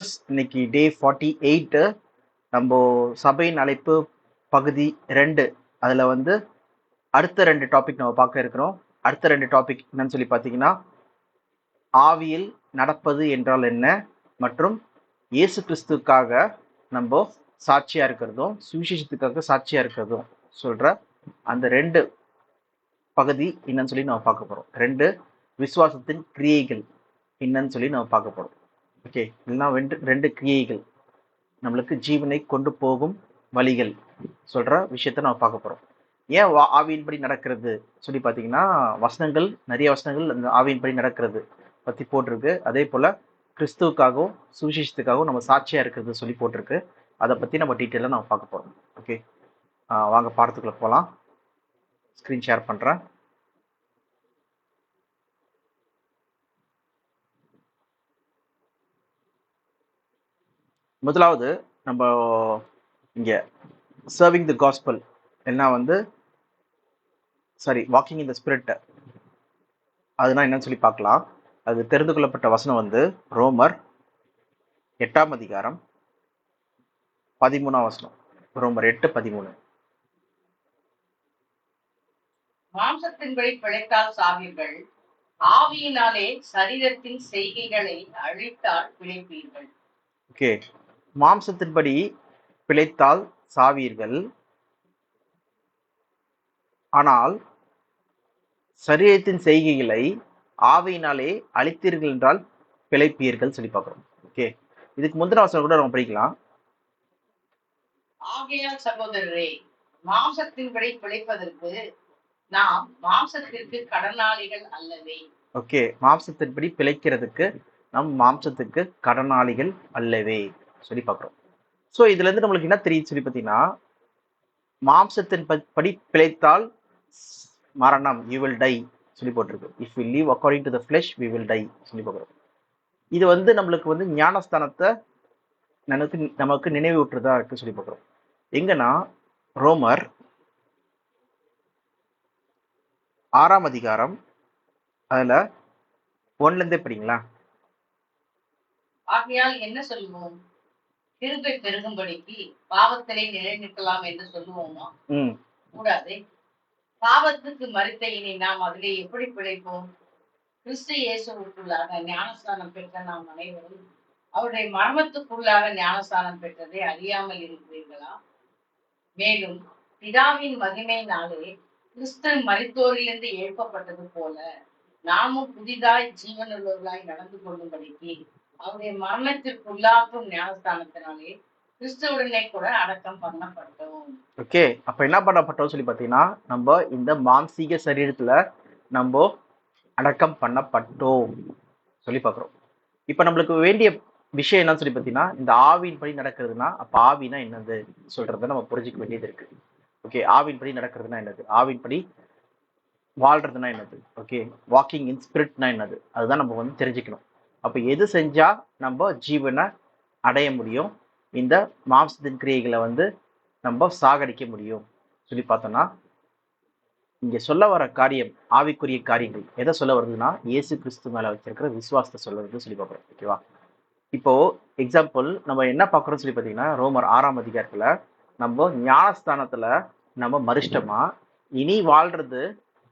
Viewers, இன்னைக்கு டே 48. நம்ம சபையின் அழைப்பு பகுதி 2. அதில் வந்து அடுத்த 2 டாபிக் நம்ம பார்க்க இருக்கிறோம். அடுத்த 2 டாபிக் என்னன்னு சொல்லி பார்த்தீங்கன்னா, ஆவியில் நடப்பது என்றால் என்ன மற்றும் இயேசு கிறிஸ்துக்காக நம்ம சாட்சியா இருக்கிறதும் சுவிசேஷத்துக்காக சாட்சியா இருக்கிறதும் சொல்ற அந்த 2 பகுதி என்னன்னு சொல்லி நம்ம பார்க்க போறோம். 2 விசுவாசத்தின் கிரியைகள் என்னன்னு சொல்லி நம்ம பார்க்க போறோம். ஓகே, இதெல்லாம் 2 கிரியைகள், நம்மளுக்கு ஜீவனை கொண்டு போகும் வழிகள் சொல்ற விஷயத்த நம்ம பார்க்க போறோம். ஏன் ஆவியின்படி நடக்கிறது சொல்லி பார்த்தீங்கன்னா, நிறைய வசனங்கள் அந்த ஆவியின்படி நடக்கிறது பத்தி போட்டிருக்கு. அதே போல கிறிஸ்துவுக்காகவும் சுவிசேஷத்துக்காகவும் நம்ம சாட்சியா இருக்கிறது சொல்லி போட்டிருக்கு. அதை பத்தி நம்ம டீட்டெயிலாக நம்ம பார்க்க போறோம். ஓகே, வாங்க பாடத்துக்குள்ள போகலாம். ஸ்க்ரீன் ஷேர் பண்றேன். முதலாவது நம்ம இங்க சர்விங் தி காஸ்பல் என்ன வந்து வாக்கிங் இன் த ஸ்பிரிட், அதுனா என்னன்னு சொல்லி பார்க்கலாம். அது தெரிந்து கொள்ளப்பட்ட வசனம் வந்து ரோமர் 8ஆம் அதிகாரம் 13ஆம் வசனம். ரோமர் 8:13. மாம்சத்தின்படி பிழைத்தால் சாவீர்கள், ஆவியினாலே சரீரத்தின் செய்கைகளை அழித்தால் பிழைப்பீர்கள். ஓகே, மாம்சத்தின்படி பிழைத்தால் சாவீர்கள், ஆனால் சரீரத்தின் செய்கைகளை ஆவியினாலே அழித்தீர்கள் என்றால் பிழைப்பீர்கள் சொல்லி பார்க்கிறோம். ஓகே, இதுக்கு முந்தின வசனம் கூட நம்ம படிக்கலாம். ஆகையால் சகோதரரே, மாம்சத்தின்படி பிழைப்பதற்கு நாம் மாம்சத்திற்கு கடனாளிகள் அல்லவே. ஓகே, மாம்சத்தின்படி பிழைக்கிறதுக்கு நம் மாம்சத்துக்கு கடனாளிகள் அல்லவே சொல்லி பார்க்கிறோம். ஸோ இதுல இருந்து நம்மளுக்கு என்ன தெரியுது சொல்லி பார்த்தீங்கன்னா, மாம்சத்தின் படி பிழைத்தால் மரணம், யூ வில் டை சொல்லி போட்டிருக்கு. If we leave according to the flush we will tie சொல்லி பார்க்கிறோம். இது வந்து நம்மளுக்கு வந்து ஞானஸ்தானத்தை நமக்கு நினைவூட்டுறதா இருக்கு சொல்லி பார்க்கிறோம். எங்கன்னா ரோமர் 6ஆம் அதிகாரம், அதுல 1ல படிங்களா. ஆகையால் என்ன சொல்லுவோம்? கிருபை பெருகும்படிக்கு பாவத்திலே நிலைநிற்கலாம் என்று சொல்லுவோமா? கூடாது. பாவத்துக்கு மரித்த இனி நாம் அதிலே எப்படி பிழைப்போம்? கிறிஸ்து இயேசுவுக்குள்ளாக ஞானஸ்தானம் பெற்ற நாம் அனைவரும் அவருடைய மரணத்துக்குள்ளாக ஞானஸ்தானம் பெற்றதை அறியாமல் இருக்கிறீர்களா? மேலும் பிதாவின் மகிமையினாலே கிறிஸ்து மரித்தோரிலிருந்து எழுப்பப்பட்டது போல நாமும் புதிதாய் ஜீவனுள்ளவர்களாய் நடந்து கொள்ளும்படிக்கு அவருடைய மரணத்திற்குள்ளாக்கும் ஞானஸ்தானத்தினாலே கிறிஸ்துவுடனே கூட அடக்கம் பண்ணப்பட்டோம். ஓகே, அப்ப என்ன பண்ணப்பட்டோம் சொல்லி பாத்தீங்கன்னா, நம்ம இந்த மாம்சீக சரீரத்துல நம்ம அடக்கம் பண்ணப்பட்டோம் சொல்லி பாக்குறோம். இப்ப நம்மளுக்கு வேண்டிய விஷயம் என்னன்னு சொல்லி பாத்தீங்கன்னா, இந்த ஆவியின் படி நடக்கிறதுனா அப்ப ஆவினா என்னது சொல்றத நம்ம புரிஞ்சுக்க வேண்டியது இருக்கு. ஓகே, ஆவின் படி நடக்கிறதுனா என்னது, ஆவின் படி வாழ்றதுனா என்னது, ஓகே, வாக்கிங் இன் ஸ்பிரிட்னா என்னது, அதுதான் நம்ம வந்து தெரிஞ்சுக்கணும். அப்ப எது செஞ்சா நம்ம ஜீவனை அடைய முடியும், இந்த மாம்சத்தின் கிரியைகளை வந்து நம்ம சாகடிக்க முடியும் சொல்லி பார்த்தோம்னா, இங்க சொல்ல வர காரியம் ஆவிக்குரிய காரியங்கள் எதை சொல்ல வருதுன்னா, இயேசு கிறிஸ்து மேல வச்சிருக்கிற விசுவாசத்தை சொல்ல வருது சொல்லி பார்க்குறோம். ஓகேவா, இப்போ எக்ஸாம்பிள் நம்ம என்ன பார்க்குறோம்னு சொல்லி பார்த்தீங்கன்னா, ரோமர் 6ஆம் அதிகாரத்துல நம்ம ஞானஸ்தானத்துல நம்ம மறிச்சிட்டோமா, இனி வாழ்றது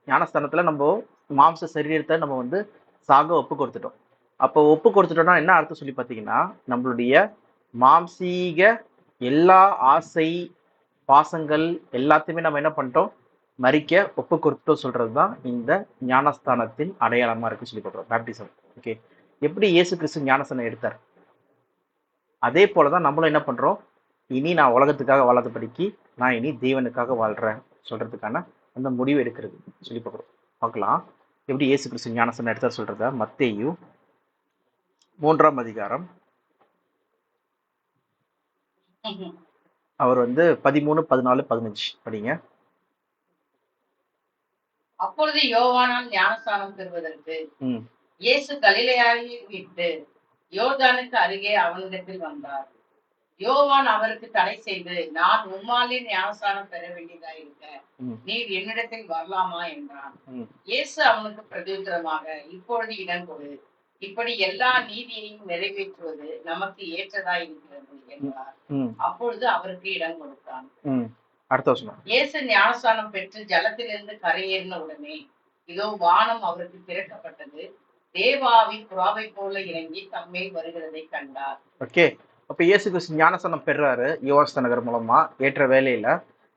ஞானஸ்தானத்துல நம்ம மாம்ச சரீரத்தை நம்ம வந்து சாக ஒப்பு கொடுத்துட்டோம். அப்போ ஒப்பு கொடுத்துட்டோம்னா என்ன அர்த்தம் சொல்லி பார்த்தீங்கன்னா, நம்மளுடைய மாம்சீக எல்லா ஆசை பாசங்கள் எல்லாத்தையுமே நம்ம என்ன பண்ணிட்டோம், மறிக்க ஒப்பு கொடுத்துட்டோம் சொல்றதுதான் இந்த ஞானஸ்தானத்தின் அடையாளமா இருக்கு சொல்லி பார்க்கிறோம், பேப்டிசம். ஓகே, எப்படி இயேசு கிறிஸ்து ஞானஸ்தானம் எடுத்தார், அதே போலதான் நம்மளும் என்ன பண்றோம், இனி நான் உலகத்துக்காக வாழாதபடிக்கு நான் இனி தேவனுக்காக வாழ்றேன் சொல்றதுக்கான அந்த முடிவு எடுக்கிறது சொல்லி பார்க்கலாம். எப்படி இயேசு கிறிஸ்து ஞானஸ்தானம் எடுத்தார் சொல்றத மத்தேயு 3ஆம் அதிகாரம் அவர் வந்து 13, 14, 15 படிங்க. அப்பொழுது யோவானால் ஞானஸ்தானம் பெறுவதற்கு இயேசு கலிலேயாவை விட்டு யோர்தானுக்கு அருகே அவனிடத்தில் வந்தார். யோவான் அவருக்கு தடை செய்து, நான் உம்மாலே ஞானஸ்தானம் பெற வேண்டியதாயிருக்க நீர் என்னிடத்தில் வரலாமா என்றான். இயேசு அவனுக்கு பிரதியுத்தரமாக, இப்பொழுது இடம் கொடு, இப்படி எல்லா நீதியையும் நிறைவேற்றுவது நமக்கு ஏற்றதாய் இருக்கிறது என்றார். அப்பொழுது அவருக்கு இடம் கொடுத்தான். அடுத்த வசனம். இயேசு ஞானஸ்நானம் பெற்று ஜலத்திலிருந்து கரையேறின உடனே இதோ வானம் அவருக்கு திறக்கப்பட்டது, தேவாவி புறாவை போல இறங்கி தம்மேல் வருகிறதை கண்டார். ஓகே, அப்ப இயேசு கிறிஸ்து ஞானஸ்நானம் பெறாரு யோவான்ஸ்நானகர் மூலமா ஏற்ற வேலையில.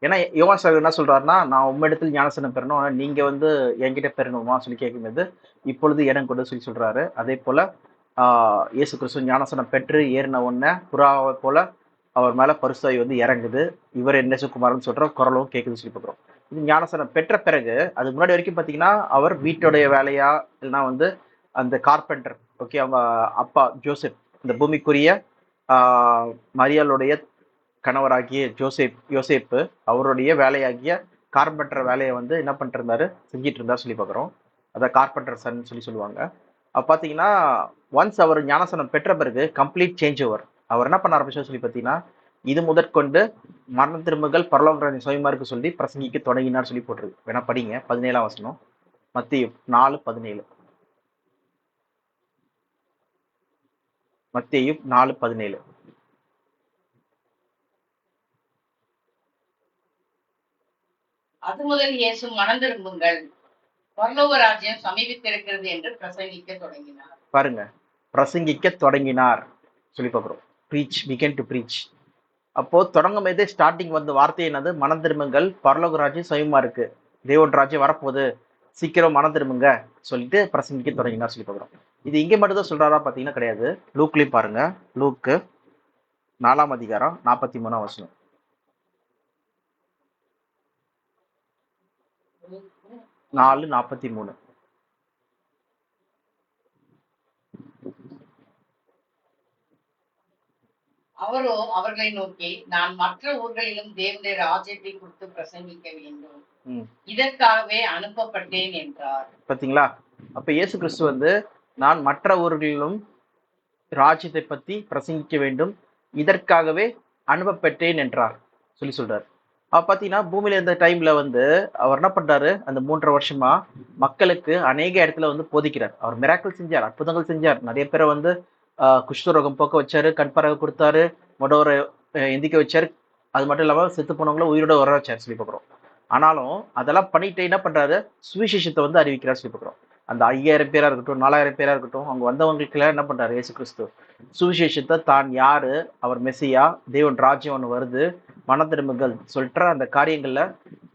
ஏன்னா யோவான்ஸ்நானகர் என்ன சொல்றாருன்னா, நான் உம்மிடத்தில் ஞானஸ்நானம் பெறணும், ஆனா நீங்க வந்து என்கிட்ட பெறணுமா சொல்லி கேட்கும்போது இப்பொழுது இடம் கொண்டு சொல்லி சொல்றாரு. அதே போல இயேசு கிறிஸ்து ஞானஸ்நானம் பெற்று ஏறின உடனே புறாவை போல அவர் மேல பரிசுத்தாவி வந்து இறங்குது. இவர் நேசகுமாரன் சொல்ற குரலும் கேட்குது சொல்லி பார்க்குறோம். இது ஞானஸ்நானம் பெற்ற பிறகு அதுக்கு முன்னாடி வரைக்கும் பார்த்தீங்கன்னா அவர் வீட்டுடைய வேலையா இல்லைன்னா வந்து அந்த கார்பெண்டர், ஓகே, அவங்க அப்பா ஜோசப், இந்த பூமிக்குரிய மரியாளுடைய கணவராகிய யோசேப்பு அவருடைய வேலையாகிய கார்பெண்டர் வேலையை வந்து என்ன பண்ணிட்டு இருந்தாரு, செஞ்சிட்டு இருந்தார் சொல்லி பார்க்குறோம். அதான் கார்பெண்டர் சன் சொல்லி சொல்லுவாங்க. பார்த்தீங்கன்னா ஒன்ஸ் அவர் ஞானஸ்நானம் பெற்ற பிறகு கம்ப்ளீட் சேஞ்ச் ஓவர். அவர் என்ன பண்ண ஆரம்பிச்சார் சொல்லி பார்த்தீங்கன்னா, இது முதற்கொண்டு மரண திரும்புகள் பரலோகராஜ்யம் சுயமாருக்கு சொல்லி பிரசங்கிக்க தொடங்கினார் சொல்லி போட்டிருக்கு. வேணா படிங்க 17ஆம் வசனம், மத்தேயு 4:17. மத்தேயு 4:17. அது முதல் இயேசு மனம் திரும்புங்கள், பரலோக ராஜ்யம் சமீபித்திருக்கிறது என்று பிரசங்கிக்க தொடங்கினார். பாருங்க, பிரசங்கிக்க தொடங்கினார் சொல்லி பார்க்குறோம். Preach, begin to preach. அப்போ தொடங்கும் போதே ஸ்டார்டிங் வந்த வார்த்தை என்னது, மனம் திரும்புங்கள், பரலோக ராஜ்யம் சமீபமா இருக்கு, தேவன் ராஜ்யம் வரப்போகுது, சீக்கிரம் மனம் திரும்புங்க சொல்லிட்டு பிரசங்கிக்க தொடங்கினார் சொல்லி பார்க்குறோம். இது இங்கே மட்டும் தான் சொல்றாரா பார்த்தீங்கன்னா கிடையாது. லூக்லையும் பாருங்க, லூக்கு 4ஆம் அதிகாரம் 43ஆம் வசனம். 4:43. அவரோ அவர்களை நோக்கி, நான் மற்ற ஊர்களிலும் தேவனுடைய ராஜ்யத்தை குறித்து பிரசங்கிக்க வேண்டும், இதற்காகவே அனுப்பப்பட்டேன் என்றார். பாத்தீங்களா? அப்ப இயேசு கிறிஸ்து வந்து நான் மற்ற ஊர்களிலும் ராஜ்யத்தை பத்தி பிரசங்கிக்க வேண்டும், இதற்காகவே அனுப்பப்பட்டேன் என்றார் சொல்லி சொல்றாரு. பாத்தீங்கன்னா பூமியில இருந்த டைம்ல வந்து அவர் என்ன பண்றாரு, அந்த 3.5 வருஷமா மக்களுக்கு அநேக இடத்துல வந்து போதிக்கிறார். அவர் மிராக்கிள் செஞ்சார், அற்புதங்கள் செஞ்சார், நிறைய பேரை வந்து குஷ்டரோகம் போக்க வச்சாரு, கண்பறவை கொடுத்தாரு, மொடவரை எந்திக்க வச்சாரு, அது மட்டும் இல்லாம செத்து போனவங்களும் உயிரோட வர வச்சார் சொல்லி பார்க்குறோம். ஆனாலும் அதெல்லாம் பண்ணிட்டு என்ன பண்றாரு, சுவிசேஷத்தை வந்து அறிவிக்கிறார் சொல்லி பார்க்குறோம். அந்த 5000 பேரா இருக்கட்டும், 4000 பேரா இருக்கட்டும், அவங்க வந்தவங்களுக்கு எல்லாம் என்ன பண்றாரு இயேசு கிறிஸ்து, சுவிசேஷத்தை தான் யாரு, அவர் மெசியா, தேவன் ராஜ்யம் ஒன்று வருது, மன திரும்புகள் சொல்ற அந்த காரியங்கள்ல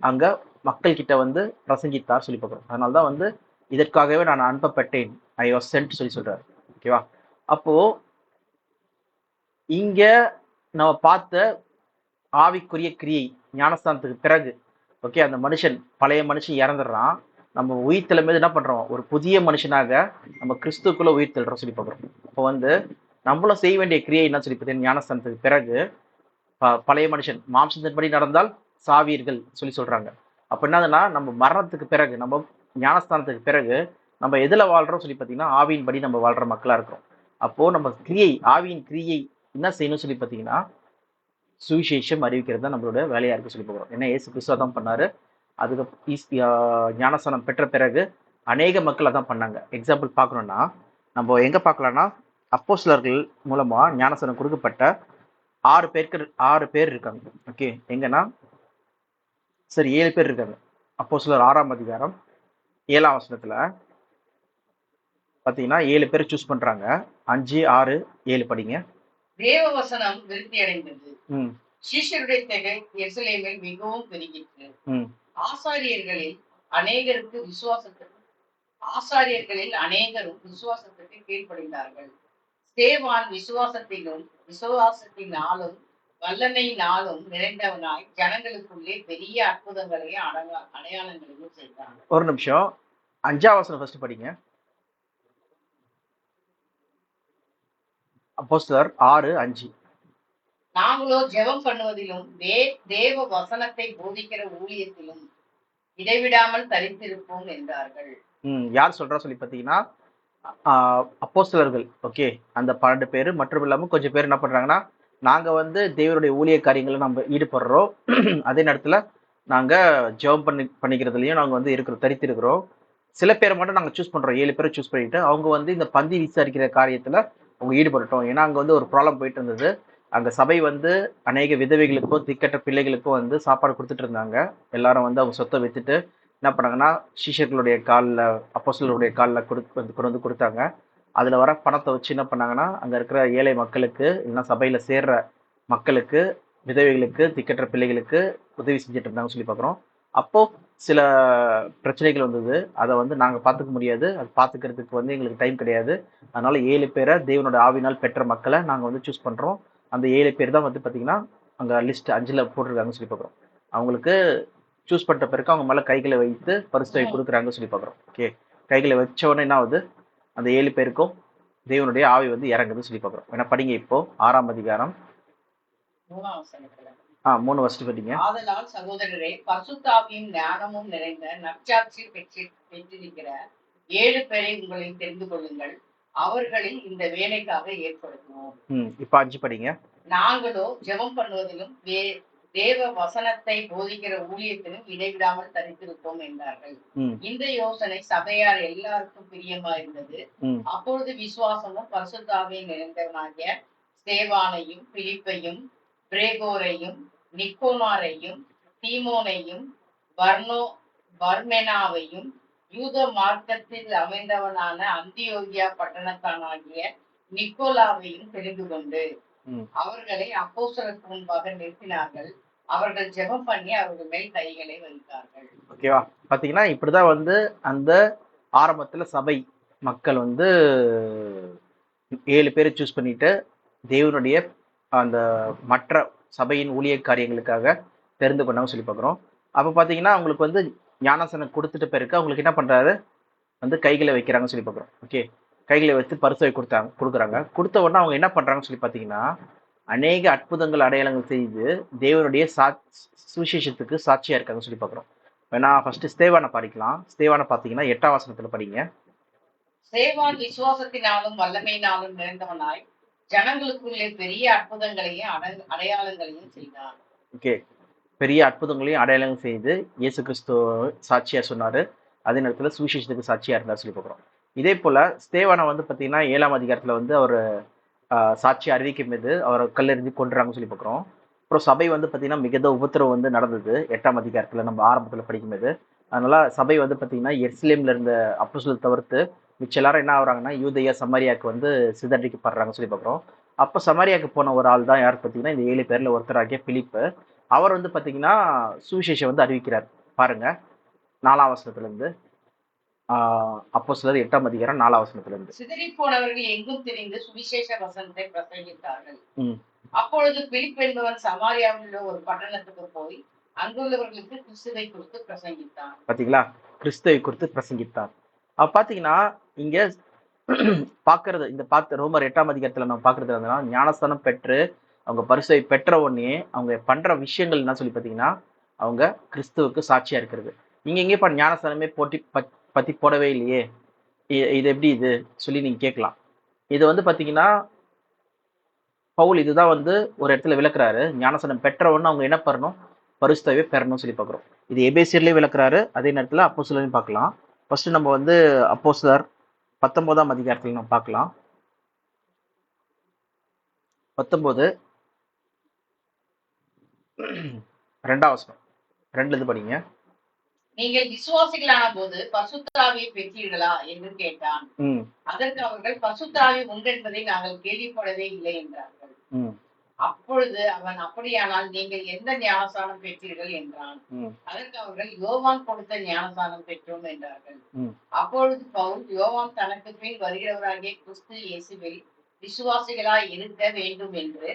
அங்க மக்கள் கிட்ட வந்து பிரசங்கித்தார் சொல்லி பார்க்குறோம். அதனால்தான் வந்து இதற்காகவே நான் அனுப்பப்பட்டேன், ஐ வாஸ் சென்ட் சொல்லி சொல்றாரு. ஓகேவா? அப்போ இங்க நம்ம பார்த்த ஆவிக்குரிய கிரியை ஞானஸ்தானத்துக்கு பிறகு, ஓகே, அந்த மனுஷன் பழைய மனுஷன் இறந்துடுறான், நம்ம உயிர்த்தல மீது என்ன பண்றோம், ஒரு புதிய மனுஷனாக நம்ம கிறிஸ்துக்குள்ள உயிர் தெழுறோம் சொல்லி பார்க்குறோம். அப்போ வந்து நம்மளும் செய்ய வேண்டிய கிரியை என்ன சொல்லி பார்த்தீங்கன்னா, ஞானஸ்தானத்துக்கு பிறகு பழைய மனுஷன் மாம்சத்தின்படி நடந்தால் சாவீர்கள் சொல்லி சொல்றாங்க. அப்ப என்னதுன்னா, நம்ம மரணத்துக்கு பிறகு, நம்ம ஞானஸ்தானத்துக்கு பிறகு நம்ம எதுல வாழ்றோம் சொல்லி பார்த்தீங்கன்னா, ஆவியின்படி நம்ம வாழ்ற மக்களா இருக்கிறோம். அப்போ நம்ம கிரியை, ஆவியின் கிரியை என்ன செய்யணும் சொல்லி பார்த்தீங்கன்னா, சுவிசேஷம் அறிவிக்கிறது தான் நம்மளோட வேலையா இருக்கு சொல்லி போகிறோம். ஏன்னா இயேசு கிறிஸ்து தான் பண்ணாரு. அதுக்கு ஞானஸ்தானம் பெற்ற பிறகு அநேக மக்கள் அதான் பண்ணாங்க. எக்ஸாம்பிள் பார்க்கணும்னா நம்ம எங்க பார்க்கலாம்னா, அப்போஸ்தலர்கள் மூலமா ஞானஸ்தானம் கொடுக்கப்பட்ட 6 பேர் இருக்காங்க. ஓகே, எங்கன்னா சரி 7 பேர் இருக்காங்க. அப்போஸ்தலர் 6ஆம் அதிகாரம் 7ஆம் வசனத்துல பாத்தீங்கன்னா 7 பேர் சூஸ் பண்றாங்க. 5, 6, 7 படிங்க. தேவ வசனம் விருத்தி அடைந்தது, சீஷருடைய தொகை எருசலேமில் மிகவும் பெருகிற்று. ஆசாரியர்களில் அநேகரும் விசுவாசத்துக்கு கீழ்ப்படிந்தார்கள். ஸ்தேவான் விசுவாசத்தினாலும் வல்லமையினாலும் நிறைந்தவனாய் ஜனங்களுக்குள்ளே பெரிய அற்புதங்களையும் அடையாளங்களையும் செய்தான். ஒரு நிமிஷம், 5ஆம் வசனம் ஃபர்ஸ்ட் படிங்க. அப்போஸ்தலர் 6:5. நாங்களோ ஜெபம் பண்ணுவதிலும் தேவ வசனத்தை போதிக்கிற ஊழியத்திலும் இடைவிடாமல் தரித்திருப்போம் என்றார்கள். யார் சொல்றா சொல்லி பார்த்தீங்கன்னா, அப்போஸ்தலர்கள். ஓகே, அந்த 12 பேர் மட்டும் இல்லாமல் கொஞ்சம் பேர் என்ன பண்றாங்கன்னா, நாங்க வந்து தேவனுடைய ஊழிய காரியங்களை நம்ம ஈடுபடுறோம், அதே நேரத்துல நாங்க ஜெபம் பண்ணிக்கிறதுலயும் நாங்க வந்து தரித்திருக்கிறோம், சில பேரை மட்டும் நாங்க சூஸ் பண்றோம், 7 பேரை சூஸ் பண்ணிட்டு அவங்க வந்து இந்த பந்தி விசாரிக்கிற காரியத்துல அவங்க ஈடுபடட்டும். ஏன்னா அங்க வந்து ஒரு ப்ராப்ளம் போயிட்டு இருந்தது. அங்க சபை வந்து அநேக விதவைகளுக்கோ திக்கற்ற பிள்ளைகளுக்கோ வந்து சாப்பாடு கொடுத்துட்டு இருந்தாங்க. எல்லாரும் வந்து அவங்க சொத்தை வித்துட்டு என்ன பண்ணாங்கன்னா சீஷர்களுடைய காலில், அப்போஸ்தலருடைய காலில் கொண்டு வந்து கொடுத்தாங்க. அதுல வர பணத்தை வச்சு என்ன பண்ணாங்கன்னா அங்க இருக்கிற ஏழை மக்களுக்கு, இல்லைன்னா சபையில சேர்ற மக்களுக்கு, விதவைகளுக்கு, திக்கற்ற பிள்ளைகளுக்கு உதவி செஞ்சுட்டு இருந்தாங்கன்னு சொல்லி பார்க்குறோம். அப்போ சில பிரச்சனைகள் வந்தது. அதை வந்து நாங்க பார்த்துக்க முடியாது, அது பார்த்துக்கிறதுக்கு வந்து எங்களுக்கு டைம் கிடையாது. அதனால 7 பேரை தேவனோட ஆவினால் பெற்ற மக்களை நாங்க வந்து சூஸ் பண்றோம். அந்த 7 பேர் தான் வந்து பாத்தீங்கன்னா அங்க லிஸ்ட் 5ல போட்டிருக்காங்கன்னு சொல்லி பார்க்குறோம். அவங்களுக்கு சூஸ் பண்ணிட்ட பிறகு அவங்க மேல கைகளை வைத்து பரிசுத்தொகை கொடுக்குறாங்கன்னு சொல்லி பார்க்குறோம். ஓகே, கைகளை வச்ச உடனே என்ன ஆகுது, அந்த 7 பேருக்கும் தேவனுடைய ஆவி வந்து இறங்குதுன்னு சொல்லி பார்க்குறோம். ஏன்னா படிங்க இப்போ 6ஆம் அதிகாரம் 3ஆம் வசனத்துல. 3 வருஷத்துக்கு படிங்க. ஆதலால் சகோதரரே, பரிசுத்தாவியும் ஞானமும் நிறைந்த நற்சாட்சி பெற்றிருக்கிற 7 பேரை உங்களில் தெரிந்து கொள்ளுங்கள். அவர்களில் இந்த வேலைக்காக ஏற்படுத்தணும். இப்ப 5 படிங்க. நாங்களோ ஜெபம் பண்ணுவதிலும் தேவ வசனத்தை போதிக்கிற ஊழியத்திலும் இடைவிடாமல் தரித்திருப்போம் என்றார்கள். இந்த யோசனை சபையார் எல்லாருக்கும் பிரியமா இருந்தது. அப்பொழுது விசுவாசமும் பரிசுத்தாவியும் நிறைந்தவனாகிய ஸ்தேவானையும், பிலிப்பையும், பிரேகோரையும், நிக்கோனாரையும், தீமோனையும், பர்மெனாவையும், யூத மார்க்கத்தில் அமைந்தவனான அந்தியோகியா பட்டணத்தானாகிய நிக்கோலாவையும் தெரிந்து கொண்டு அவர்களை அப்போஸ்தலருக்கு முன்பாக நிறுத்தினார்கள். அவர்கள் ஜெபம் பண்ணி அவர்கள் மேல் கைகளை வைத்தார்கள். ஓகேவா? பாத்தீங்கன்னா இப்படிதான் வந்து அந்த ஆரம்பத்துல சபை மக்கள் வந்து 7 பேரை சூஸ் பண்ணிட்டு தேவனுடைய அந்த மற்ற சபையின் ஊழிய காரியங்களுக்காக தெரிந்து கொண்டாங்க சொல்லி பார்க்குறோம். அப்போ பார்த்தீங்கன்னா அவங்களுக்கு வந்து ஞானசனம் கொடுத்துட்ட பிறகு அவங்களுக்கு என்ன பண்ணுறாரு, வந்து கைகளை வைக்கிறாங்கன்னு சொல்லி பார்க்குறோம். ஓகே, கைகளை வச்சு பரிசுவை கொடுக்குறாங்க. கொடுத்த உடனே அவங்க என்ன பண்ணுறாங்கன்னு சொல்லி பார்த்தீங்கன்னா அநேக அற்புதங்கள் அடையாளங்கள் செய்து தேவனுடைய சுவிசேஷத்துக்கு சாட்சியாக இருக்காங்கன்னு சொல்லி பார்க்குறோம். வேணா ஃபர்ஸ்ட் ஸ்தேவானை படிக்கலாம். ஸ்தேவானை பார்த்தீங்கன்னா 8ஆம் வசனத்துல படிங்க. ஸ்தேவான் விசுவாசத்தினாலும் வல்லமையினாலும் நிறைந்தவனாய் ஜனங்களுக்குள்ளே பெரிய அற்புதங்களையும் அடையாளங்களையும் செய்தார். ஓகே, பெரிய அற்புதங்களையும் அடையாளங்கள் செய்து இயேசு கிறிஸ்து சாட்சியா சொன்னாரு. அதே நேரத்துல சுவிசேஷத்துக்கு சாட்சியா இருந்தார் சொல்லி பார்க்குறோம். இதே போல ஸ்தேவானை வந்து பார்த்தீங்கன்னா 7ஆம் அதிகாரத்துல வந்து அவர் சாட்சி அறிவிக்கும் போது அவரை கல்லெறிஞ்சு கொண்டுறாங்கன்னு சொல்லி பார்க்குறோம். அப்புறம் சபை வந்து பார்த்தீங்கன்னா மிகுந்த உபத்திரவு வந்து நடந்தது 8ஆம் அதிகாரத்துல நம்ம ஆரம்பத்தில் படிக்கும்போது. அதனால சபை வந்து பார்த்தீங்கன்னா எருசலேம்ல இருந்த அப்போஸ்தலரை தவிர்த்து மிச்ச எல்லாரும் என்ன ஆகுறாங்கன்னா யூதேயா சமாரியாவுக்கு வந்து சிதறடிக்கப்படுறாங்கன்னு சொல்லி பார்க்குறோம். அப்போ சமாரியாவுக்கு போன ஒரு ஆள் தான் யார் பார்த்தீங்கன்னா இந்த 7 பேர்ல ஒருத்தராகிய பிலிப்பு. அவர் வந்து பார்த்தீங்கன்னா சுவிசேஷம் வந்து அறிவிக்கிறார். பாருங்க 4ஆம் வசனத்துல இருந்து, அப்போஸ்தலர் 8ஆம் அதிகாரம் 4ஆம் வசனத்துல இருந்து. சிதறி போனவர்கள் எங்கும் தெரிந்து சுவிசேஷ வசனத்தை பிரசங்கித்தார்கள். அப்பொழுது பிலிப் என்பவன் சமாரியாவில் உள்ள ஒரு பட்டணத்துக்கு போய் அங்குள்ளவர்களுக்கு கிறிஸ்துவை குறித்து பிரசங்கித்தான். பாத்தீங்களா, கிறிஸ்துவை குறித்து பிரசங்கித்தான். பாத்தீங்கன்னா இங்க பாக்குறது, இந்த ரோமர் 8ஆம் அதிகாரத்துல நம்ம பாக்குறது என்னன்னா ஞானஸ்தானம் பெற்று அவங்க பரிசுவை பெற்ற உடனே அவங்க பண்ற விஷயங்கள் என்ன சொல்லி பாத்தீங்கன்னா அவங்க கிறிஸ்துவுக்கு சாட்சியா இருக்கிறது. நீங்க எங்கேயும் ஞானஸ்தானமே பத்தி போடவே இல்லையே, இது எப்படி இது சொல்லி நீங்க கேட்கலாம். இது வந்து பாத்தீங்கன்னா பவுல் இதுதான் வந்து ஒரு இடத்துல விளக்குறாரு. ஞானஸ்தானம் பெற்ற உடனே அவங்க என்ன பண்ணணும், பரிசுத்தவே பெறணும்னு சொல்லி பார்க்குறோம். இது எபேசியர்லயே விளக்குறாரு, அதே நேரத்துல அப்போஸ்தலரையும் பார்க்கலாம். ஃபர்ஸ்ட் நம்ம வந்து அப்போஸ்தலர் 19ஆம் அதிகாரத்துல நம்ம பார்க்கலாம். 19 2ஆம் வசனம் 2ல படிங்க. நீங்கள் விசுவாசிகளான போது பரிசுத்த ஆவியை பெற்றீர்களா என்று கேட்டான். அதற்கு அவர்கள் பரிசுத்த ஆவி உண்டென்பதை நாங்கள் கேள்விப்படவே இல்லை என்றார்கள். அப்பொழுது அவன் அப்படியானால் நீங்கள் எந்த ஞானஸ்தானம் பெற்றீர்கள் என்றான். அதற்கு அவர்கள் யோவான் கொடுத்த ஞானஸ்தானம் பெற்றோம் என்றார்கள். அப்பொழுது பவுல் யோவான் தனக்கு பின் வருகிறவராகிய கிறிஸ்து இயேசுவில் விசுவாசிகளாய் இருக்க வேண்டும் என்று